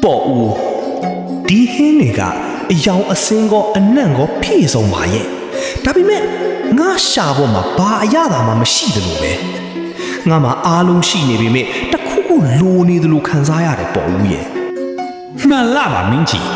ပေါ်ဦးဒီဟင်းတွေကအယောင်အစင်းကောအနံ့ကောဖြည့်ဆုံးပါရဲ့ဒါပေမဲ့ငါရှာပေါ်မှာဘာအရသာမှမရှိတယ်လို့ပဲငါမှာအားလုံးရှိနေပေမဲ့တခုခုလိုနေတယ်လို့ခံစားရတယ်ပေါ်ဦးရဲ့မှန်လားပါမင်းကြီး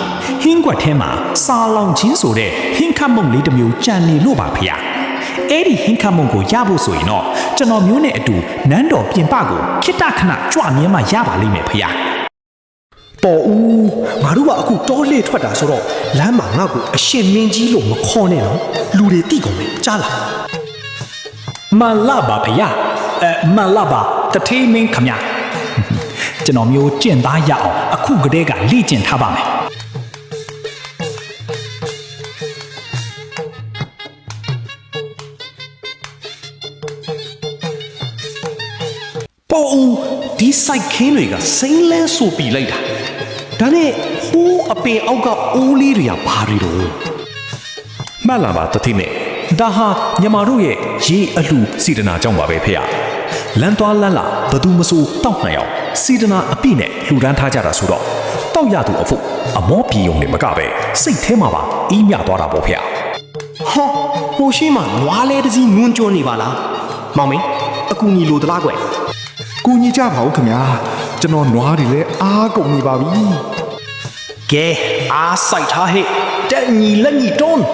ဟင်းကွက်ထဲမှာစာလောင်ချင်းဆိုတဲ့ဟင်းခတ်မုံလေးတစ်မျိုးကြံနေလို့ပါဖေ။အဲ့ဒီဟင်းခတ်မုံကိုရဖို့ဆိုရင်တော့ကျွန်တော်မျိုးနဲ့အတူနန်းတော်ပြင်ပကိုခိတ္တခဏကြွမြဲမှရပါလိမ့်မယ်ဖေ။ပေါ်ဦးငါတို့ကအခုတောလှည့်ထွက်တာဆိုတော့လမ်းမှာငါ့ကိုအရှင်မင်းကြီးလို့မခေါ်နဲ့နော်လူတွေတိကုန်မယ်ကြားလားမှန်လားပါဖေ။မှန်လားပါတထေးမင်းခမကျွန်တော်မျိုးကျင့်သားရအောင်အခုကတည်းကလေ့ကျင့်ထားပါမယ်ပေါ်ဦးဒီစိုက်ခင်းတွေကစိမ့်လဲဆိုပြီးလိုက်တာဒါနဲ့ဟိုးအပင်အောက်ကအိုးလေးတွေကဘာတွေတော့မှတ်လာပါတတိနဲ့ဒါဟာညမတို့ရဲ့ရေအလှစီဒနာကြောင့်ပါပဲဖေရလမ်းသွားလမ်းလာဘသူမဆိုတောက်နိုင်အောင်စီဒနာအပြည့်နဲ့လှူဒန်းထားကြတာဆိုတော့တောက်ရသူအဖို့အမောပြေုံနဲ့မကပဲစိတ်ထဲမှာပါအေးမြသွားတာပေါ့ဖေရဟောဟိုရှိမှနွားလဲတစည်းငွန်းကြွနေပါလားမောင်မင်းအကူညီလိုသလားကွယ်ကူညီကြပါဦးခင်ဗျာကျွန်တော်နွားတွေလည်းအားကုန်နေပါပြီကဲအားစိုက်ထားဟဲ့တက်ညီလက်ညီတွန်း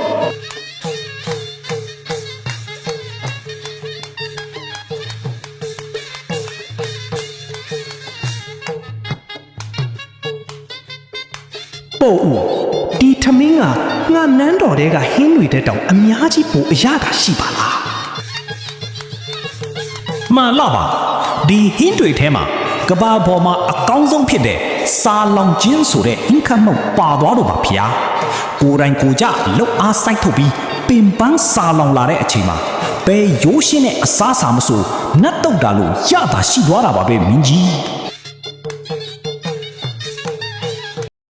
ပေါ်ဦးဒီထမင်းကငါနန်းတော်တဲကဟင်းတွေတဲ့တောင်အများကြီးပိုအရသာရှိပါလားမှန်လားပါဒီဟင်းတွေထဲမှာကဘာပေါ်မှာအကောင်းဆုံးဖြစ်တဲ့စာလောင်ချင်းဆိုတဲ့ဟင်းခတ်မုံပါသွားတော့ပါဗျာကိုယ်တိုင်ကိုကြလှုပ်အားစိုက်ထုတ်ပြီးပင်ပန်းစာလောင်လာတဲ့အချိန်မှာဘယ်ရိုးရှင်းတဲ့အစားအစာမဆိုနတ်တုတ်တာလို့ရတာရှိသွားတာပါပဲမင်းကြီး